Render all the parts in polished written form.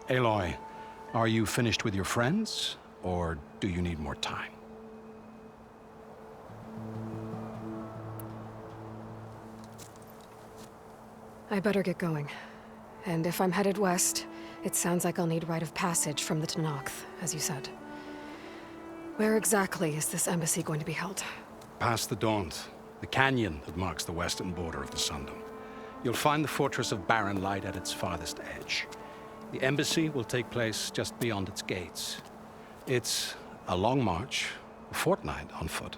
Aloy, are you finished with your friends, or do you need more time? I better get going. And if I'm headed west, it sounds like I'll need rite of passage from the Tenakth, as you said. Where exactly is this embassy going to be held? Past the Daunt, the canyon that marks the western border of the Sundom. You'll find the fortress of Barren Light at its farthest edge. The embassy will take place just beyond its gates. It's a long march, a fortnight on foot.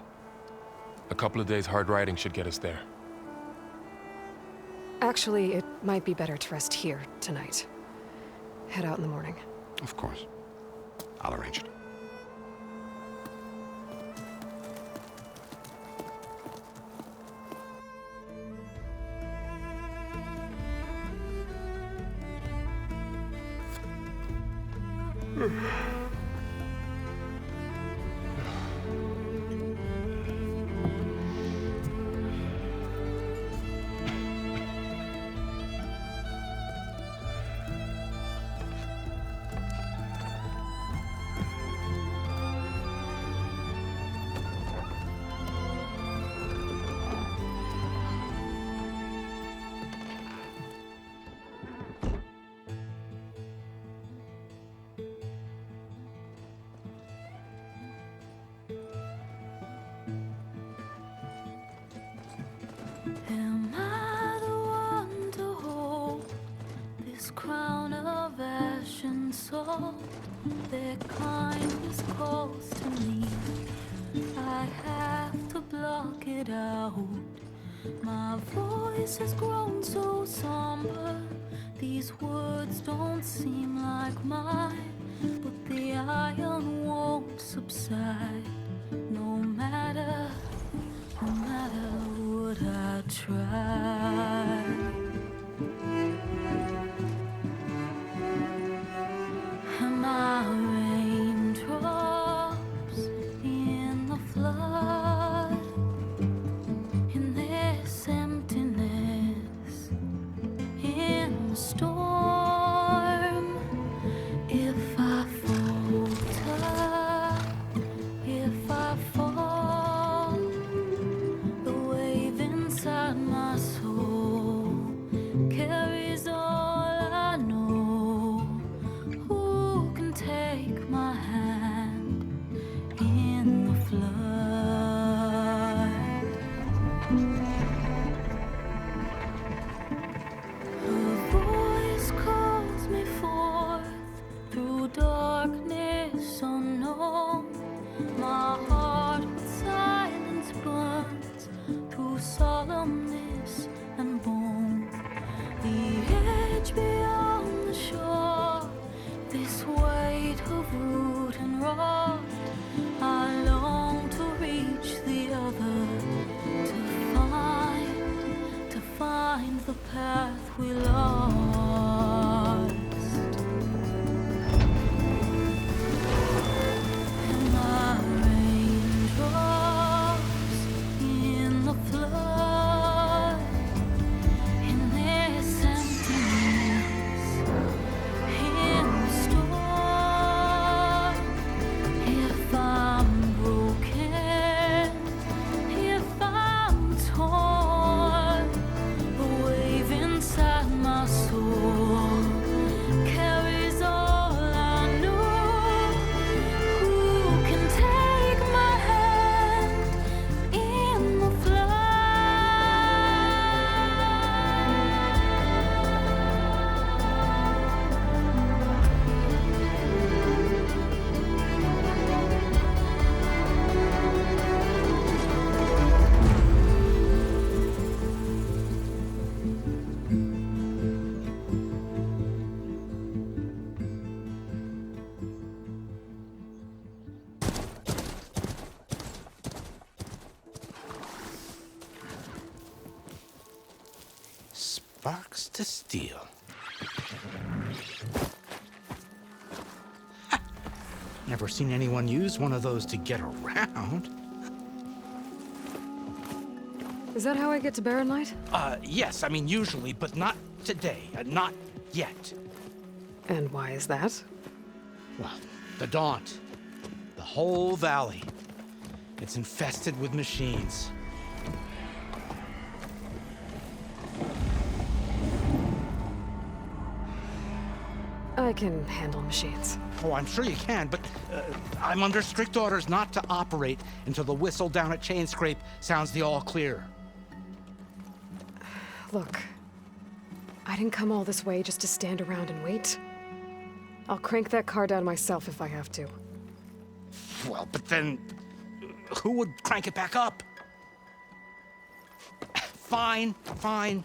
A couple of days hard riding should get us there. Actually, it might be better to rest here tonight. Head out in the morning. Of course. I'll arrange it. Am I the one to hold this crown of ash and salt? Their kind is close to me. I have to block it out. My voice has grown so somber. These words don't seem like mine, but the iron won't subside. No matter what I try. Am I raindrops in the flood? In this emptiness, in the storm. If I falter, if I fall, the wave inside my soul carries all I know. Who can take my hand in the flood? Her voice calls me forth through darkness unknown. My heart with silence burns through solemnness and bone. The edge beyond the shore, this weight of root and rot. I long to reach the other, to find the path we lost. Am I raindrops in the flood? In this emptiness, in the storm. If I'm broken, if I'm torn, the wave inside my soul carries all I know. Who can take my hand in the flood? Sparks to steel. Never seen anyone use one of those to get around. Is that how I get to Barren Light? Yes, I mean usually, but not today. Not yet. And why is that? Well, the Daunt. The whole valley. It's infested with machines. I can handle machines. Oh, I'm sure you can, but I'm under strict orders not to operate until the whistle down at Chain Scrape sounds the all clear. Look, I didn't come all this way just to stand around and wait. I'll crank that car down myself if I have to. Well, but then who would crank it back up? Fine, fine.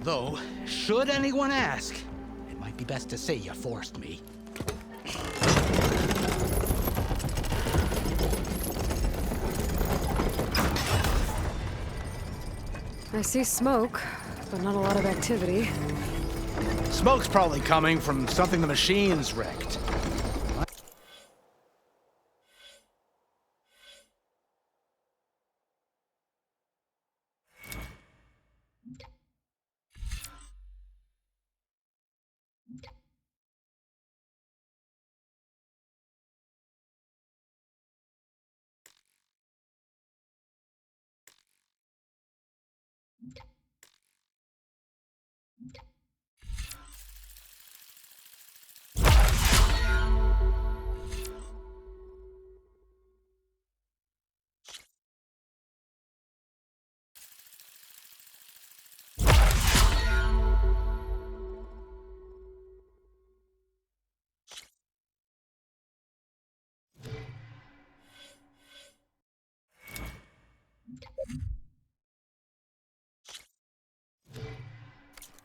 Though, should anyone ask, it might be best to say you forced me. I see smoke, but not a lot of activity. Smoke's probably coming from something the machines wrecked.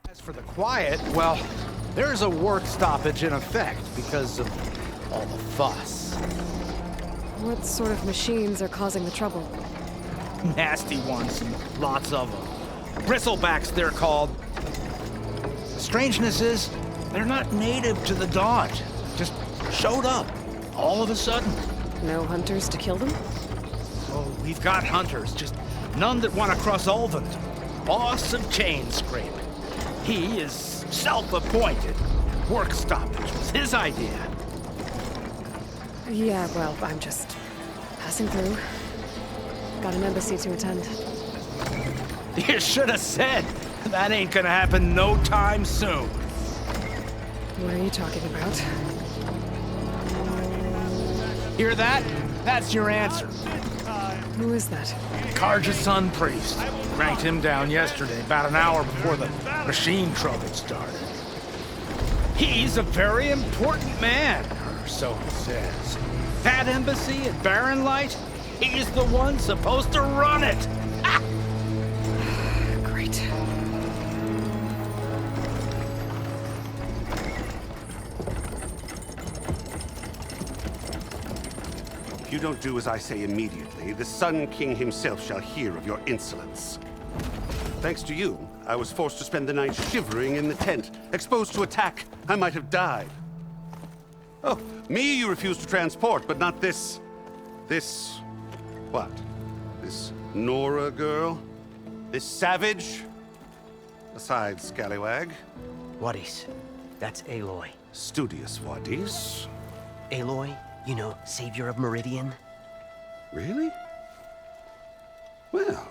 As for the quiet, well, there's a work stoppage in effect because of all the fuss. What sort of machines are causing the trouble? Nasty ones, and lots of them. Bristlebacks, they're called. The strangeness is, they're not native to the Daunt. Just showed up, all of a sudden. No hunters to kill them? Oh, we've got hunters, just none that want to cross Ulvund. Boss of Chain Scrape. He is self-appointed. Work stoppage was his idea. Yeah, well, I'm just passing through. Got an embassy to attend. You should have said. That ain't gonna happen no time soon. What are you talking about? Hear that? That's your answer. Who is that? CARJA'S son priest. Cranked him down yesterday, about an hour before the machine trouble started. He's a very important man, or so he says. That embassy at Barren Light, he's the one supposed to run it. Ah! Great. If you don't do as I say immediately, the Sun King himself shall hear of your insolence. Thanks to you, I was forced to spend the night shivering in the tent. Exposed to attack, I might have died. Oh, me you refuse to transport, but not this... what? This Nora girl? This savage? Aside, scallywag. Wadis. That's Aloy. Studious Wadis. Aloy, you know, savior of Meridian. Really? Well,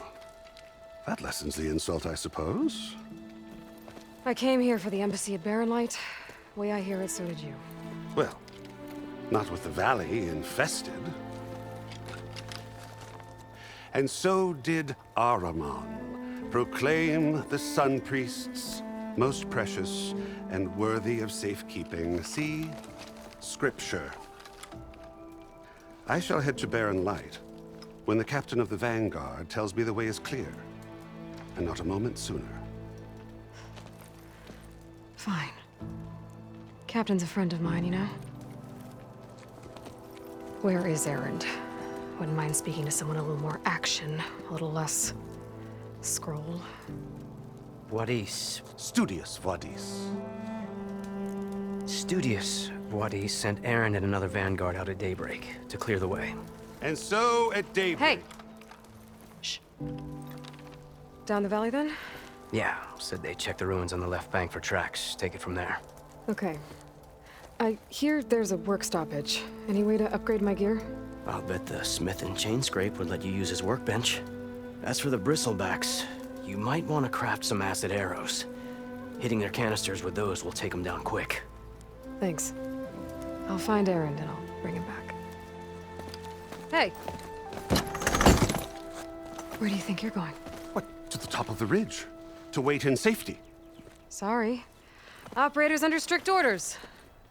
that lessens the insult, I suppose. I came here for the embassy at Barren Light. Way I hear it, so did you. Well, not with the valley infested. And so did Ahriman proclaim the Sun Priests most precious and worthy of safekeeping. See? Scripture. I shall head to Barren Light when the captain of the Vanguard tells me the way is clear, and not a moment sooner. Fine. Captain's a friend of mine, you know? Where is Erend? Wouldn't mind speaking to someone a little more action, a little less scroll. Wadis. Studious Wadis. Studious Wadis sent Aaron and another vanguard out at daybreak to clear the way. And so at daybreak... Hey! Shh. Down the valley, then? Yeah, said they checked the ruins on the left bank for tracks. Take it from there. Okay. I hear there's a work stoppage. Any way to upgrade my gear? I'll bet the smith and chain scrape would let you use his workbench. As for the bristlebacks, you might want to craft some acid arrows. Hitting their canisters with those will take them down quick. Thanks. I'll find Erend and I'll bring him back. Hey! Where do you think you're going? What? To the top of the ridge. To wait in safety. Sorry. Operator's under strict orders.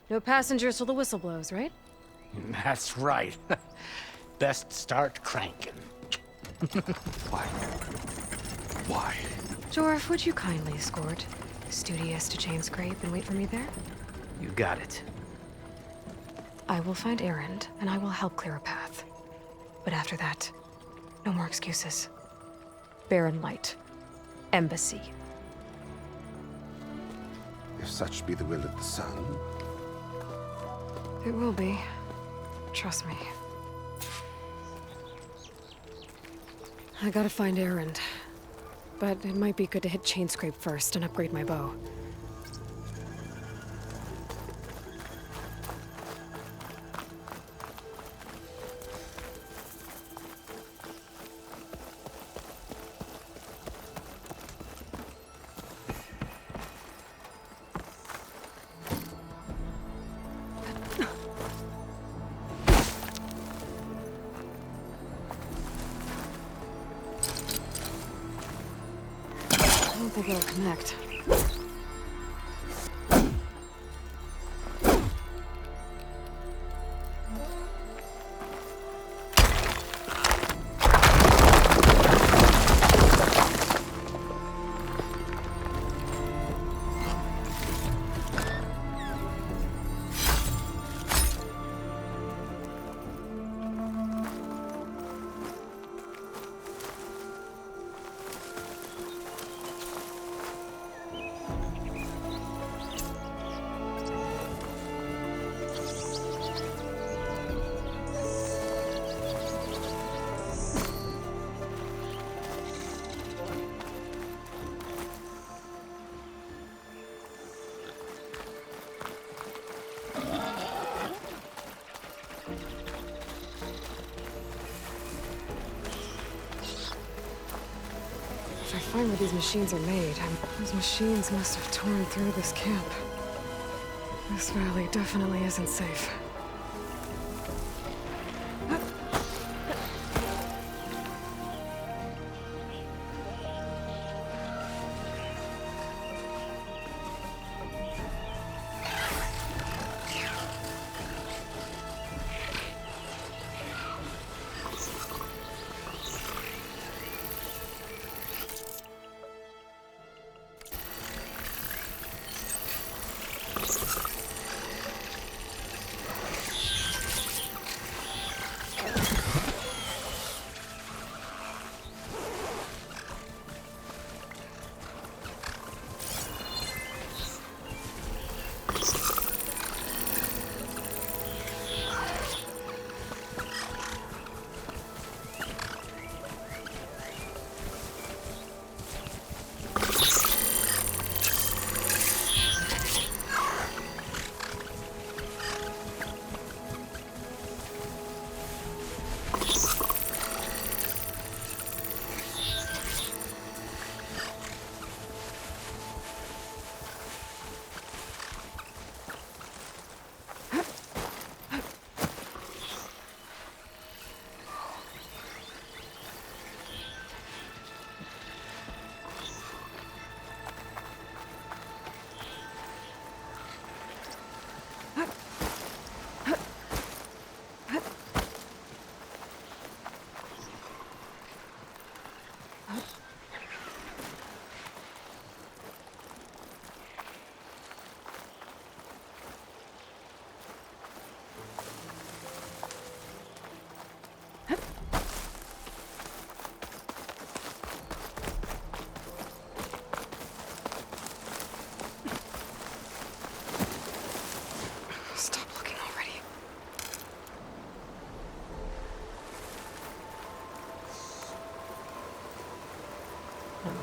No passengers till the whistle blows, right? That's right. Best start cranking. Why? Why? Jorf, would you kindly escort Studious to Chain Scrape and wait for me there? You got it. I will find Erend, and I will help clear a path. But after that, no more excuses. Barren Light. Embassy. If such be the will of the sun. It will be. Trust me. I gotta find Erend. But it might be good to hit Chain Scrape first and upgrade my bow. I don't think it'll connect. If I find where these machines are made, those machines must have torn through this camp. This valley definitely isn't safe.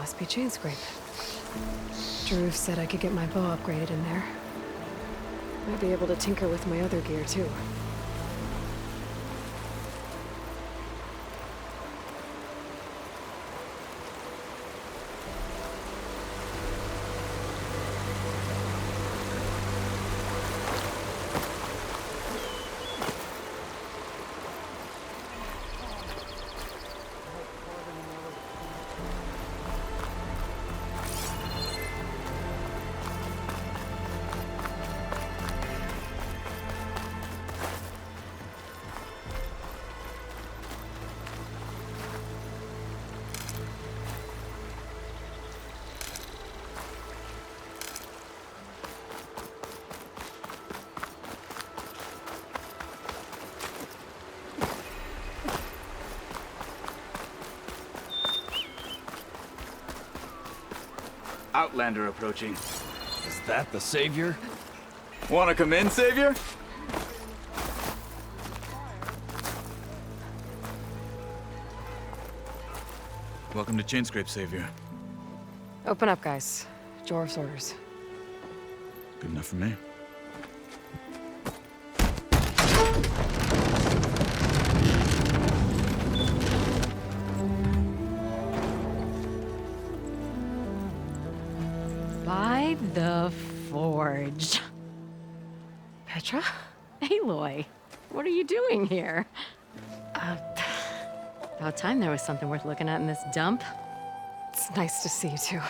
Must be Chainscrape. Drew said I could get my bow upgraded in there. Might be able to tinker with my other gear, too. Outlander approaching. Is that the Savior? Wanna come in, Savior? Welcome to Chainscrape, Savior. Open up, guys. Jor's orders. Good enough for me. By the Forge. Petra? Aloy, what are you doing here? About time there was something worth looking at in this dump. It's nice to see you, too.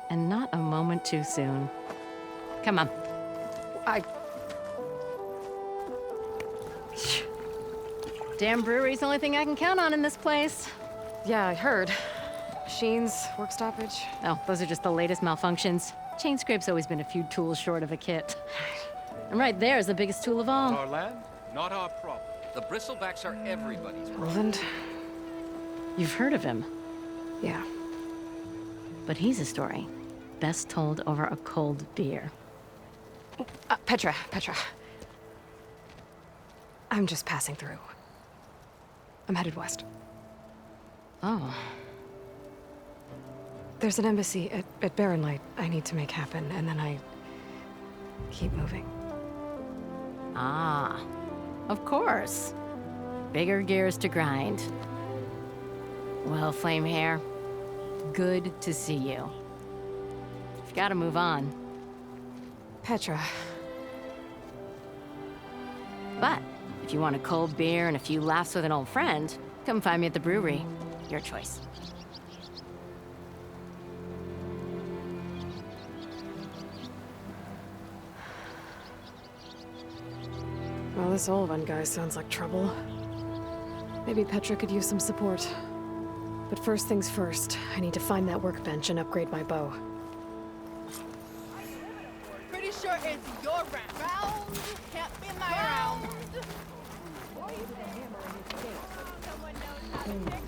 And not a moment too soon. Come on. Damn brewery's the only thing I can count on in this place. Yeah, I heard. Machines, work stoppage. Oh, those are just the latest malfunctions. Chainscrape's always been a few tools short of a kit. And right there is the biggest tool of all. Our land, not our problem. The bristlebacks are everybody's problem. Roland? You've heard of him, Yeah. but he's a story best told over a cold beer. Petra. I'm just passing through. I'm headed west. Oh, There's an embassy at Barren Light I need to make happen, and then I keep moving. ah, of course. Bigger gears to grind. Well, Flamehair, good to see you. You've got to move on. Petra. But if you want a cold beer and a few laughs with an old friend, come find me at the brewery. Your choice. Well, this old one guy sounds like trouble. Maybe Petra could use some support. But first things first, I need to find that workbench and upgrade my bow. Pretty sure it's your round. Can't be my round. Someone knows how to tickle.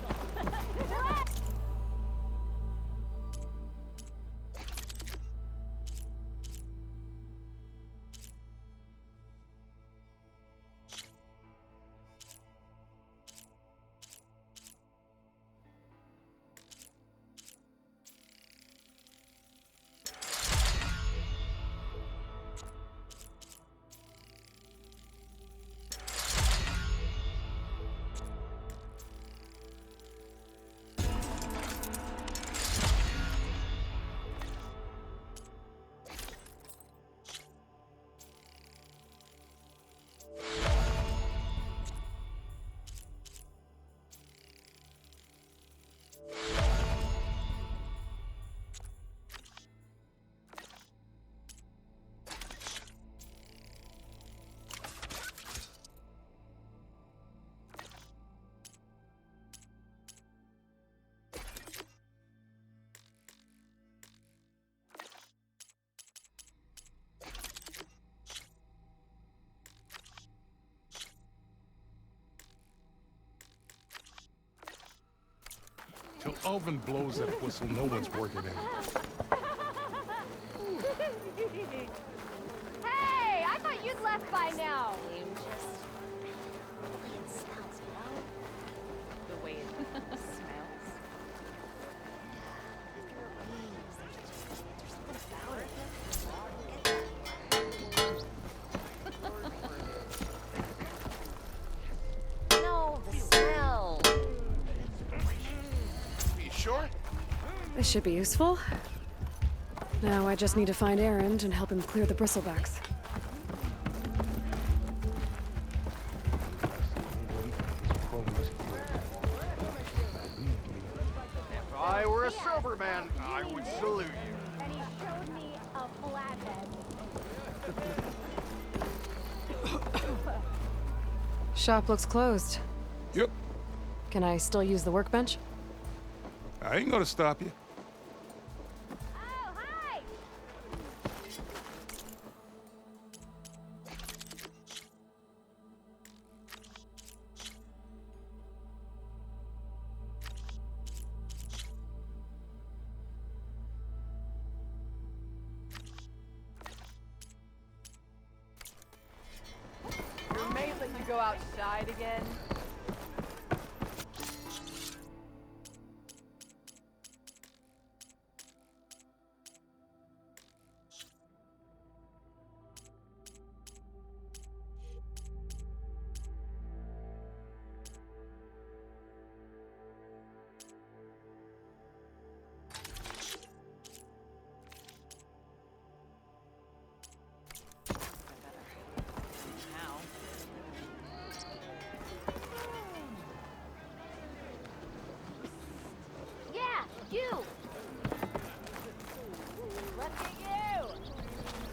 Till Alvin blows that whistle, no one's working in. Hey, I thought you'd left by now. The way it smells. sure? This should be useful. Now I just need to find Erend and help him clear the bristlebacks. If I were a sober man, I would salute you. And he showed me a flathead. Shop looks closed. Yep. Can I still use the workbench? I ain't gonna stop you. Oh, hi! Your maid let you go outside again?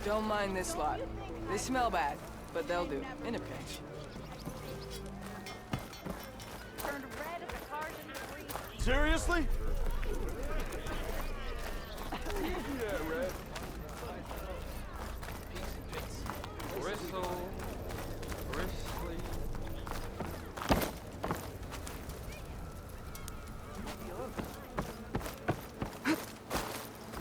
Don't mind this lot. They smell bad, but they'll do, in a pinch. Turned red at the CARJA'S freeze. Seriously? Bristle. Bristly.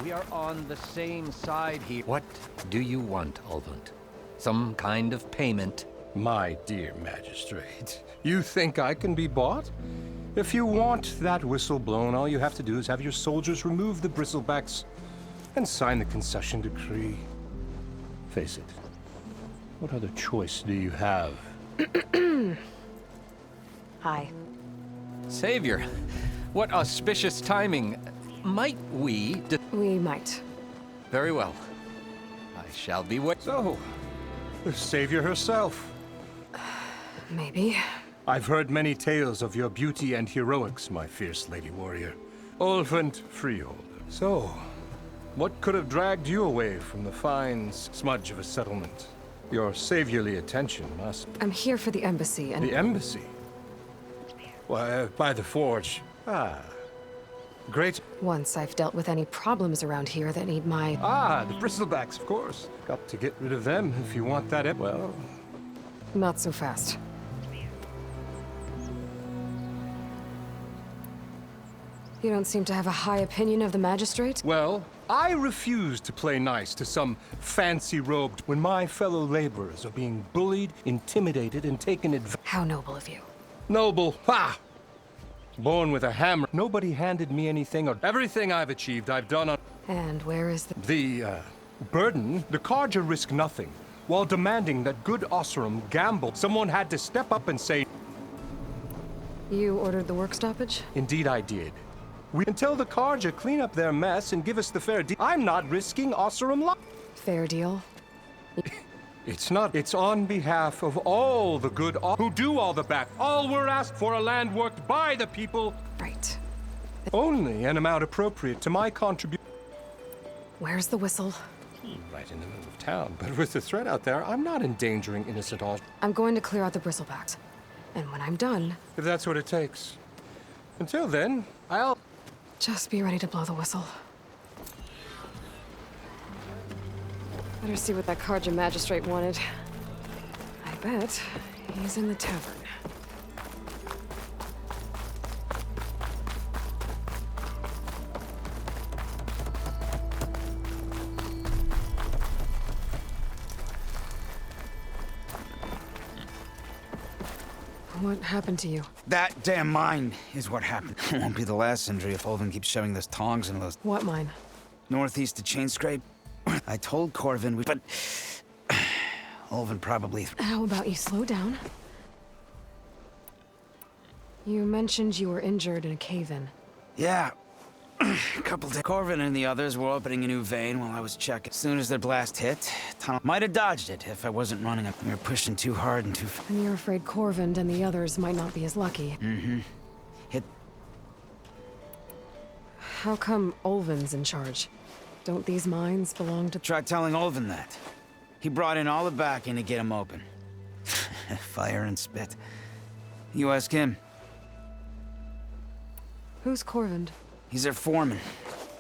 We are on the same side here. What do you want, Ulvund? Some kind of payment? My dear magistrate, you think I can be bought? If you want that whistle blown, all you have to do is have your soldiers remove the bristlebacks and sign the concession decree. Face it, what other choice do you have? Hi. Savior, what auspicious timing. Might we... We might. Very well. I shall be wait. So, the Savior herself. Maybe. I've heard many tales of your beauty and heroics, my fierce lady warrior. Ulvund Freeholder. So, what could have dragged you away from the fine smudge of a settlement? Your saviorly attention must... I'm here for the embassy and... The embassy? Why, by the forge. Ah. Great. Once I've dealt with any problems around here that need my... Ah, the bristlebacks, of course. Got to get rid of them if you want that... Well... Not so fast. You don't seem to have a high opinion of the magistrate? Well, I refuse to play nice to some fancy-robed when my fellow laborers are being bullied, intimidated, and taken advantage. How noble of you. Noble? Ha! Born with a hammer. Nobody handed me anything, or everything I've achieved I've done on... And where is the... The, burden? The Carja risk nothing. While demanding that good Oseram gamble, someone had to step up and say... You ordered the work stoppage? Indeed I did. Until the Carja clean up their mess and give us the fair deal, I'm not risking Oseram life. Fair deal? It's not. It's on behalf of all the good who do all the back. All we're asked for a land worked by the people. Right. Only an amount appropriate to my contribution. Where's the whistle? Right in the middle of town. But with the threat out there, I'm not endangering innocent all. I'm going to clear out the bristlebacks. And when I'm done... If that's what it takes. Until then, I'll... Just be ready to blow the whistle. Better see what that Carja magistrate wanted. I bet he's in the tavern. What happened to you? That damn mine is what happened. It won't be the last injury if Ulvund keeps shoving those tongs into those... What mine? Northeast of Chain Scrape. I told Corvin, but... Ulvund probably... How about you slow down? You mentioned you were injured in a cave-in. Yeah, A couple days. Corvin and the others were opening a new vein while I was checking. As soon as their blast hit, tunnel might have dodged it if I wasn't running up. We were pushing too hard and too fast. And you're afraid Corvin and the others might not be as lucky. Mm-hmm. Hit. How come Ulvin's in charge? Don't these mines belong to... Try telling Ulvin that. He brought in all the backing to get them open. Fire and spit. You ask him. Who's Corvin? He's their foreman.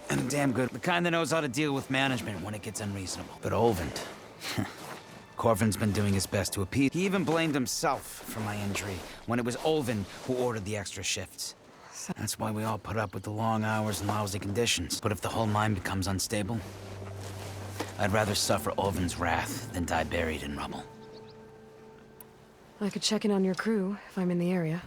And a damn good... The kind that knows how to deal with management when it gets unreasonable. But Ulvin... Corvin's been doing his best to appease. He even blamed himself for my injury, when it was Ulvin who ordered the extra shifts. That's why we all put up with the long hours and lousy conditions. But if the whole mine becomes unstable, I'd rather suffer Ulvin's wrath than die buried in rubble. I could check in on your crew if I'm in the area.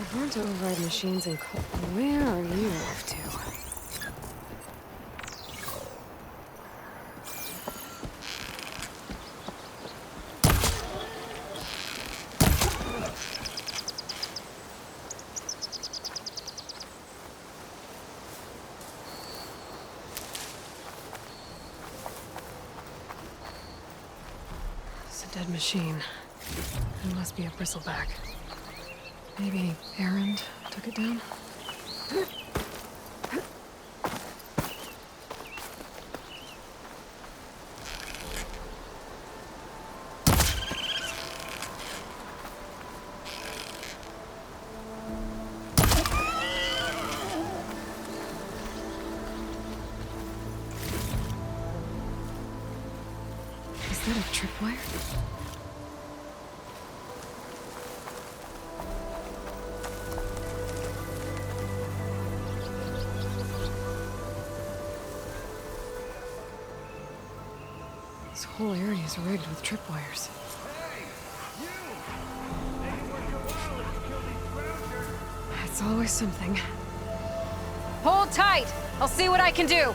I've learned to override machines and Where are you off to? It's a dead machine. It must be a bristleback. Maybe Erend took it down? Is that a tripwire? This whole area is rigged with tripwires. It's always something. Hold tight! I'll see what I can do!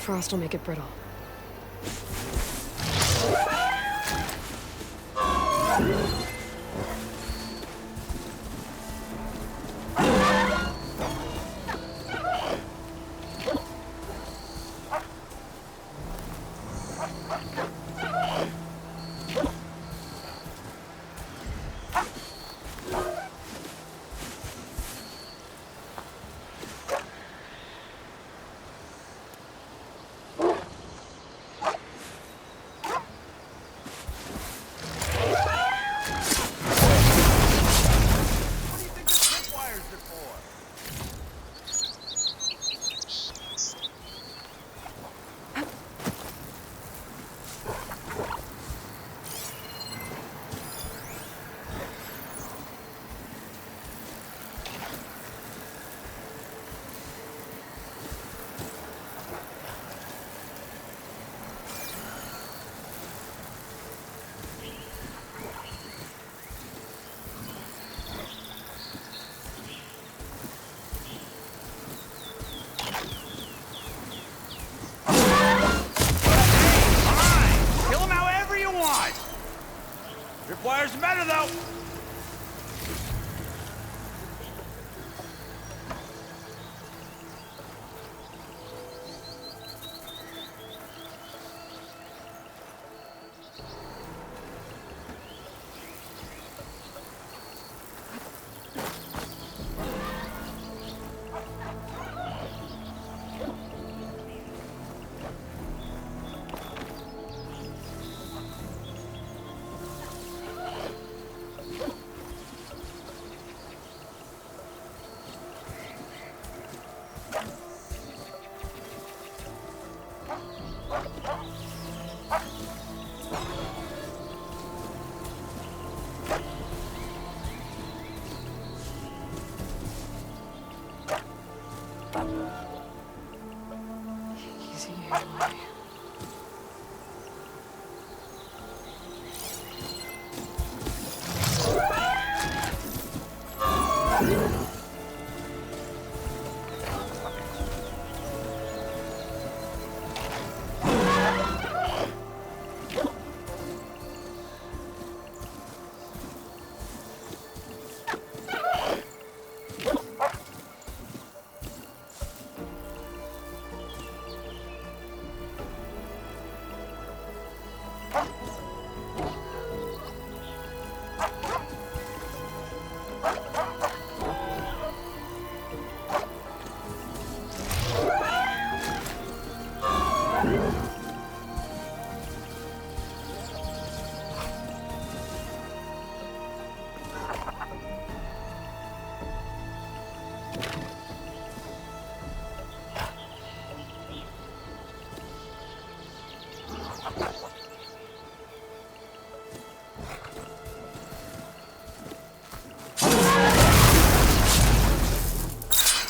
Frost will make it brittle.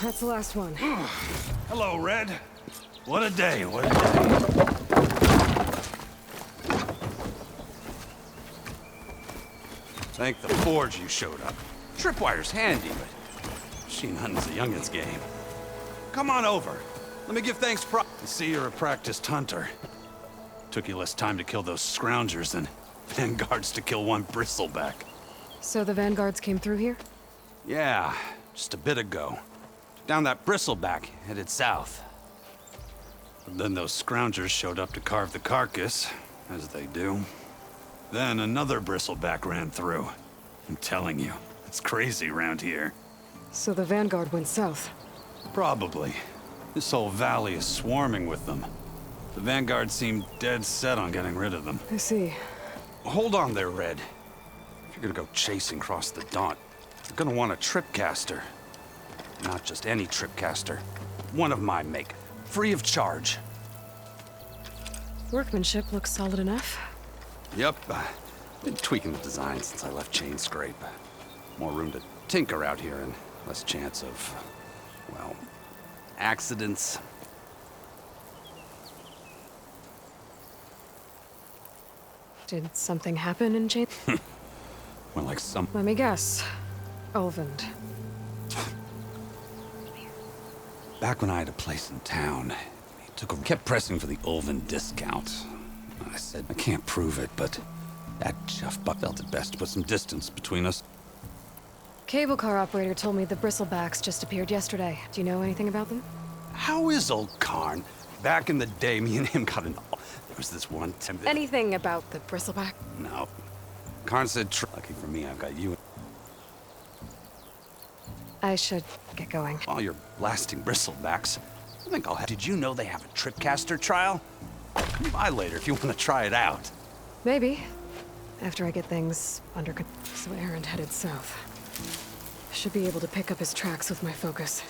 That's the last one. Hello, Red. What a day, what a day. Thank the Forge you showed up. Tripwire's handy, but machine hunting's a youngin's game. Come on over. Let me give thanks I see you're a practiced hunter. Took you less time to kill those scroungers than vanguards to kill one bristleback. So the vanguards came through here? Yeah, just a bit ago. Down that bristleback, headed south. But then those scroungers showed up to carve the carcass, as they do. Then another bristleback ran through. I'm telling you, it's crazy around here. So the vanguard went south? Probably. This whole valley is swarming with them. The vanguard seemed dead set on getting rid of them. I see. Hold on there, Red. If you're gonna go chasing across the Daunt, you're gonna want a tripcaster. Not just any tripcaster. One of my make. Free of charge. Workmanship looks solid enough. Yep. Been tweaking the design since I left Chain Scrape. More room to tinker out here and less chance of, well, accidents. Did something happen in Chain? Well, like some... Let me guess. Ulvund. Back when I had a place in town, he kept pressing for the Ulvund discount. I said, I can't prove it, but that chuffbuck felt it best to put some distance between us. Cable car operator told me the bristlebacks just appeared yesterday. Do you know anything about them? How is old Karn? Back in the day, me and him got an... There was this one time that... Anything about the bristleback? No. Karn said, lucky for me, I've got you. I should get going. While you're blasting bristlebacks, I think I'll have... Did you know they have a tripcaster trial? Come by later if you want to try it out. Maybe. After I get things under control. So Aaron headed south. Should be able to pick up his tracks with my focus.